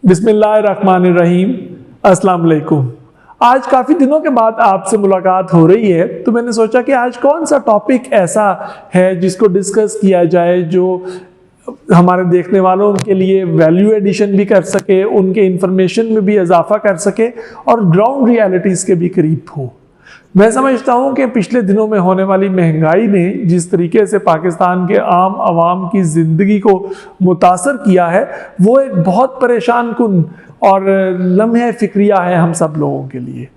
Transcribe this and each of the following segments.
बिस्मिल्लाहिर्रहमानिर्रहीम। अस्सलाम वालेकुम। आज काफ़ी दिनों के बाद आपसे मुलाकात हो रही है, तो मैंने सोचा कि आज कौन सा टॉपिक ऐसा है जिसको डिस्कस किया जाए जो हमारे देखने वालों के लिए वैल्यू एडिशन भी कर सके, उनके इंफॉर्मेशन में भी इजाफा कर सके और ग्राउंड रियलिटीज़ के भी करीब हो। मैं समझता हूँ कि पिछले दिनों में होने वाली महंगाई ने जिस तरीके से पाकिस्तान के आम आवाम की ज़िंदगी को मुतासर किया है, वो एक बहुत परेशान कुन और लम्हे फ़िक्रिया है हम सब लोगों के लिए।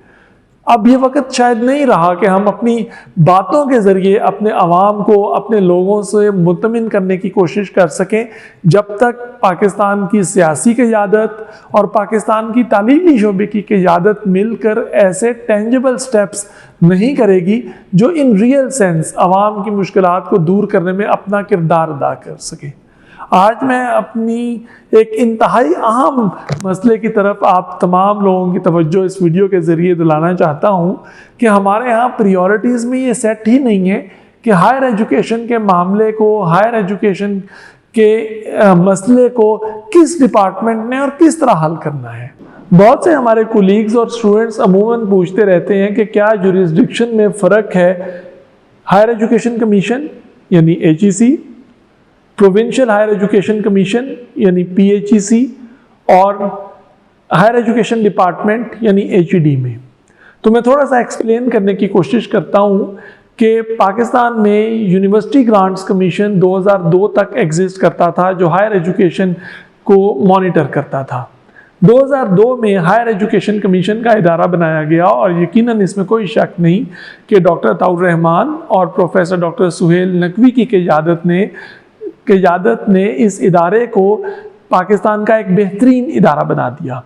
अब ये वक्त शायद नहीं रहा कि हम अपनी बातों के ज़रिए अपने आवाम को, अपने लोगों से मुतमिन करने की कोशिश कर सकें, जब तक पाकिस्तान की सियासी क़यादत और पाकिस्तान की तालीमी शोबे की क़यादत मिलकर ऐसे टेंजिबल स्टेप्स नहीं करेगी जो इन रियल सेंस आवाम की मुश्किलात को दूर करने में अपना किरदार अदा कर सके। आज मैं अपनी एक इंतहाई अहम मसले की तरफ आप तमाम लोगों की तवज्जो इस वीडियो के ज़रिए दिलाना चाहता हूँ कि हमारे यहाँ प्रायोरिटीज़ में ये सेट ही नहीं है कि हायर एजुकेशन के मामले को, हायर एजुकेशन के मसले को किस डिपार्टमेंट ने और किस तरह हल करना है। बहुत से हमारे कोलीग्स और स्टूडेंट्स अमूमन पूछते रहते हैं कि क्या जुरिस्डिक्शन में फ़र्क है हायर एजुकेशन कमीशन यानी HEC, provincial higher education commission यानी PHEC और हायर एजुकेशन डिपार्टमेंट यानी HED में। तो मैं थोड़ा सा एक्सप्लेन करने की कोशिश करता हूँ कि पाकिस्तान में यूनिवर्सिटी ग्रांट्स कमीशन 2002 तक एग्जिस्ट करता था, जो हायर एजुकेशन को मॉनिटर करता था। 2002 में हायर एजुकेशन कमीशन का इदारा बनाया गया और यकीनन इसमें कोई शक नहीं कि डॉक्टर अताउर रहमान और प्रोफेसर डॉक्टर सुहेल नकवी की क़यादत ने इस इदारे को पाकिस्तान का एक बेहतरीन इदारा बना दिया।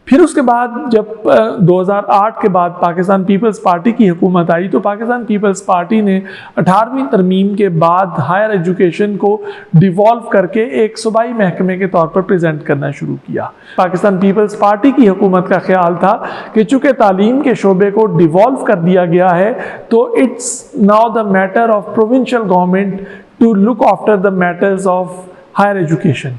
फिर उसके बाद जब 2008 के बाद पाकिस्तान पीपल्स पार्टी की हुकूमत आई, तो पाकिस्तान पीपल्स पार्टी ने 18वीं तरमीम के बाद हायर एजुकेशन को डिवॉल्व करके एक सूबाई महकमे के तौर पर प्रेजेंट करना शुरू किया। पाकिस्तान पीपल्स पार्टी की हुकूमत का ख्याल था कि चूँकि तालीम के शोबे को डिवॉल्व कर दिया गया है, तो it's now the matter of provincial government to look after the matters of higher education.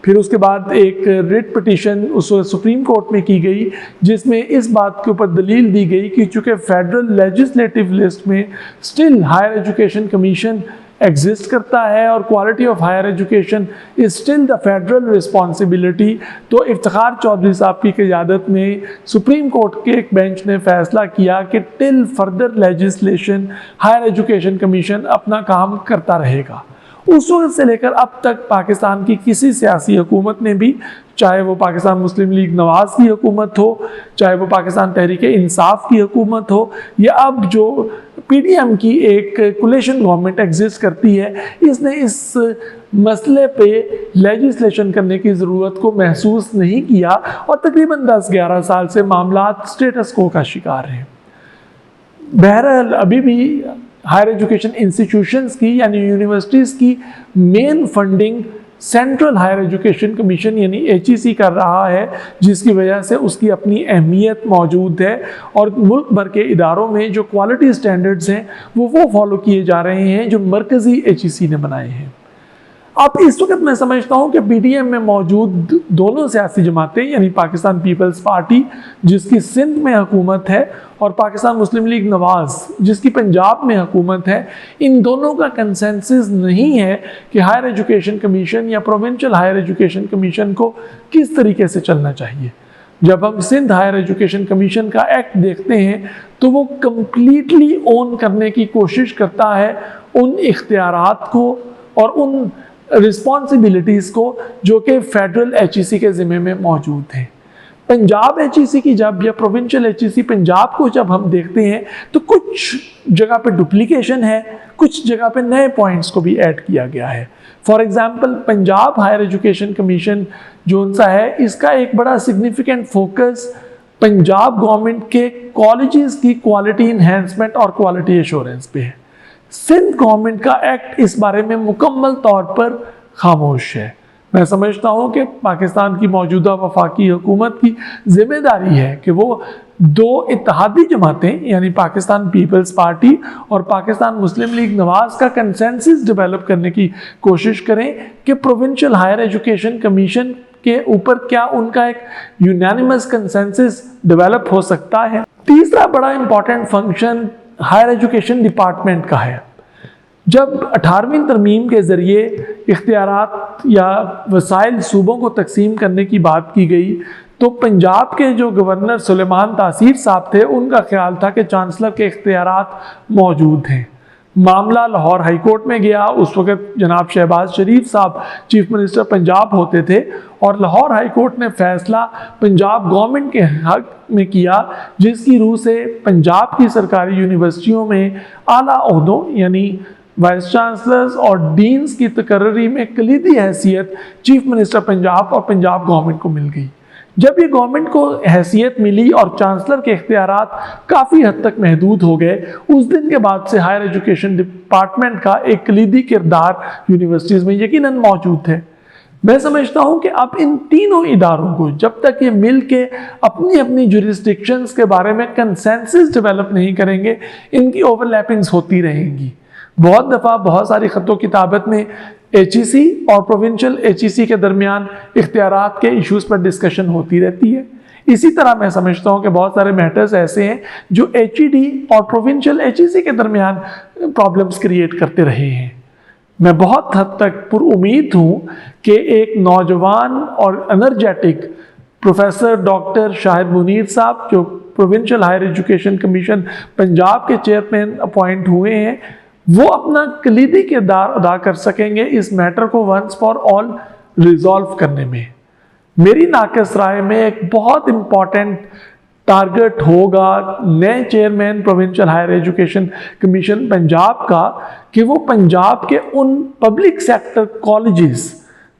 फिर उसके बाद एक रिट पिटीशन उस सुप्रीम कोर्ट में की गई, जिसमें इस बात के ऊपर दलील दी गई कि चूँकि फेडरल लेजिस्लेटिव लिस्ट में still higher education commission exist करता है और quality of higher education is still the federal responsibility, तो इफ्तिखार चौधरी साहब की क़यादत में सुप्रीम कोर्ट के एक बेंच ने फैसला किया कि till further legislation higher education commission अपना काम करता रहेगा। उस वक्त से लेकर अब तक पाकिस्तान की किसी सियासी हुकूमत ने भी, चाहे वो पाकिस्तान मुस्लिम लीग नवाज की हुकूमत हो, चाहे वो पाकिस्तान तहरीक इंसाफ की हुकूमत हो, या अब जो PDM की एक कोलिशन गवर्नमेंट एग्जिस्ट करती है, इसने इस मसले पे लेजिस्लेशन करने की ज़रूरत को महसूस नहीं किया और तकरीबन 10-11 साल से मामलात स्टेटस को का शिकार हैं। बहरहाल अभी भी हायर एजुकेशन इंस्टीट्यूशंस की यानी यूनिवर्सिटीज़ की main funding central higher education commission यानी HEC कर रहा है, जिसकी वजह से उसकी अपनी अहमियत मौजूद है और मुल्क भर के इदारों में जो क्वालिटी स्टैंडर्ड्स हैं वो फॉलो किए जा रहे हैं जो मरकज़ी HEC ने बनाए हैं। अब इस वक्त मैं समझता हूँ कि PDM में मौजूद दोनों सियासी जमातें यानी पाकिस्तान पीपल्स पार्टी जिसकी सिंध में हुकूमत है और पाकिस्तान मुस्लिम लीग नवाज जिसकी पंजाब में हुकूमत है, इन दोनों का कंसेंसस नहीं है कि हायर एजुकेशन कमीशन या प्रोविंशियल हायर एजुकेशन कमीशन को किस तरीके से चलना चाहिए। जब हम सिंध हायर एजुकेशन कमीशन का एक्ट देखते हैं तो वो कम्प्लीटली ओन करने की कोशिश करता है उन इख्तियारात को और उन रिस्पॉन्सिबिलिटीज़ को जो कि फेडरल HEC के ज़िम्मे में मौजूद हैं। पंजाब HEC की जब या प्रोविंशियल HEC पंजाब को जब हम देखते हैं तो कुछ जगह पे डुप्लीकेशन है, कुछ जगह पे नए पॉइंट्स को भी ऐड किया गया है। For example Punjab higher education commission जो सा है, इसका एक बड़ा सिग्निफिकेंट फोकस पंजाब गवर्नमेंट के कॉलेजेस की क्वालिटी इन्हेंसमेंट और क्वालिटी एश्योरेंस पे है। सिंध गवर्नमेंट का एक्ट इस बारे में मुकम्मल तौर पर खामोश है। मैं समझता हूँ कि पाकिस्तान की मौजूदा वफाकी हुकूमत की जिम्मेदारी है कि वो दो इत्तेहादी जमातें यानी पाकिस्तान पीपल्स पार्टी और पाकिस्तान मुस्लिम लीग नवाज का कंसेंसस डेवलप करने की कोशिश करें कि प्रोविंशियल हायर एजुकेशन कमीशन के ऊपर क्या उनका एक यूनानिमस कंसेंसस डेवलप हो सकता है। तीसरा बड़ा important function higher education department का है। जब 18वीं तरमीम के ज़रिए इख्तियारात या वसाइल सूबों को तकसीम करने की बात की गई तो पंजाब के जो गवर्नर सुलेमान तासीर साहब थे उनका ख्याल था कि चांसलर के इख्तियारात मौजूद हैं। मामला लाहौर हाई कोर्ट में गया। उस वक़्त जनाब शहबाज शरीफ साहब चीफ मिनिस्टर पंजाब होते थे और लाहौर हाई कोर्ट ने फ़ैसला पंजाब गवर्नमेंट के हक़ में किया, जिसकी रूह से पंजाब की सरकारी यूनिवर्सिटियों में आला ओहदों यानी वाइस चांसलर्स और डीन्स की तकर्री में कलीदी हैसियत चीफ मिनिस्टर पंजाब और पंजाब गवर्नमेंट को मिल गई। जब ये गवर्नमेंट को हैसियत मिली और चांसलर के इख्तियारात काफ़ी हद तक महदूद हो गए, उस दिन के बाद से हायर एजुकेशन डिपार्टमेंट का एक कलीदी किरदार यूनिवर्सिटीज़ में यकीनन मौजूद है। मैं समझता हूँ कि अब इन तीनों इदारों को जब तक ये मिल के अपनी अपनी जुरिस्डिक्शंस के बारे में कंसेंसस डेवलप नहीं करेंगे, इनकी ओवरलैपिंग्स होती रहेंगी। बहुत दफ़ा बहुत सारी ख़तो किताबत में HEC और प्रोविंशियल HEC के दरमियान इख्तियारात के इश्यूज़ पर डिस्कशन होती रहती है। इसी तरह मैं समझता हूँ कि बहुत सारे मैटर्स ऐसे हैं जो HED और प्रोविंशियल HEC के दरमियान प्रॉब्लम्स क्रिएट करते रहे हैं। मैं बहुत हद तक पुरुमीद हूँ कि एक नौजवान और energetic professor doctor Shahid Munir साहब जो provincial higher education commission Punjab के चेयरमैन अपॉइंट हुए हैं, वो अपना कलीदी किरदार अदा कर सकेंगे इस मैटर को वंस फॉर ऑल रिजॉल्व करने में। मेरी नाक़िस राय में एक बहुत इम्पॉर्टेंट टारगेट होगा नए chairman provincial higher education commission Punjab का कि वो पंजाब के उन पब्लिक सेक्टर कॉलेजेस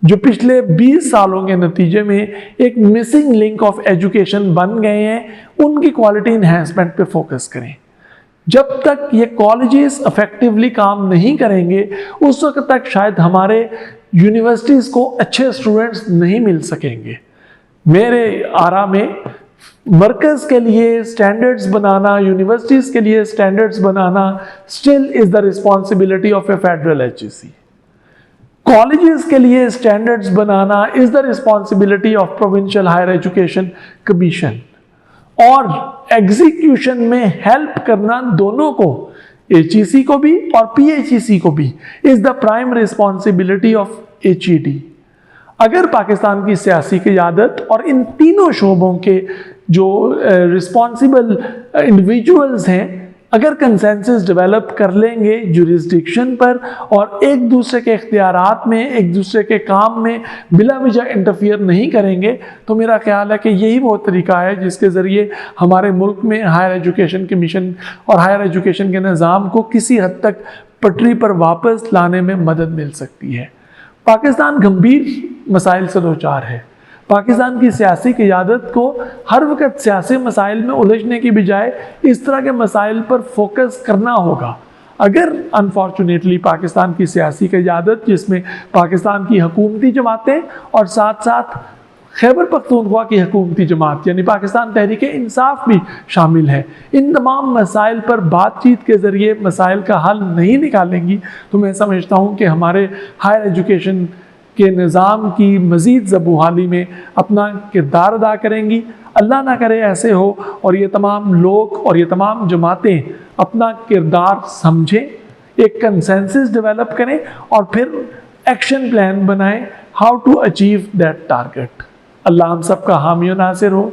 जो पिछले 20 सालों के नतीजे में एक मिसिंग लिंक ऑफ एजुकेशन बन गए हैं, उनकी क्वालिटी इन्हेंसमेंट पे फोकस करें। जब तक ये कॉलेजेस इफेक्टिवली काम नहीं करेंगे उस वक्त तक शायद हमारे यूनिवर्सिटीज़ को अच्छे स्टूडेंट्स नहीं मिल सकेंगे। मेरे आरा में मरकज़ के लिए स्टैंडर्ड्स बनाना, यूनिवर्सिटीज़ के लिए स्टैंडर्ड्स बनाना still is the responsibility of a federal HEC। Colleges के लिए स्टैंडर्ड्स बनाना is the responsibility of provincial higher education commission. और एग्जीक्यूशन में हेल्प करना दोनों को, HEC को भी और PHEC को भी, is the prime responsibility of HED। अगर पाकिस्तान की सियासी क़यादत और इन तीनों शोबों के जो रिस्पॉन्सिबल इंडिविजुअल्स हैं अगर कंसेंसस डेवलप कर लेंगे जुरिस्डिक्शन पर और एक दूसरे के इख्तियारात में, एक दूसरे के काम में बिला वजह इंटरफियर नहीं करेंगे, तो मेरा ख्याल है कि यही वो तरीका है जिसके ज़रिए हमारे मुल्क में हायर एजुकेशन कमीशन और हायर एजुकेशन के निज़ाम को किसी हद तक पटरी पर वापस लाने में मदद मिल सकती है। पाकिस्तान गंभीर मसाइल से दोचार है। पाकिस्तान की सियासी क़यादत को हर वक्त सियासी मसाइल में उलझने की बजाय इस तरह के मसाइल पर फोकस करना होगा। अगर अनफॉर्चुनेटली पाकिस्तान की सियासी क़यादत जिसमें पाकिस्तान की हुकूमती जमातें और साथ साथ खैबर पख्तूनख्वा की हुकूमती जमात यानी पाकिस्तान तहरीक इंसाफ भी शामिल है, इन तमाम मसाइल पर बातचीत के ज़रिए मसाइल का हल नहीं निकालेंगी, तो मैं समझता हूँ कि हमारे हायर एजुकेशन के निज़ाम की मज़ीद ज़बूहाली में अपना किरदार अदा करेंगी। अल्लाह ना करे ऐसे हो और ये तमाम लोग और ये तमाम जमातें अपना किरदार समझें, एक कंसेंसस डेवलप करें और फिर एक्शन प्लान बनाएं how to achieve that target. अल्लाह हम सब का हामी और नासिर हो।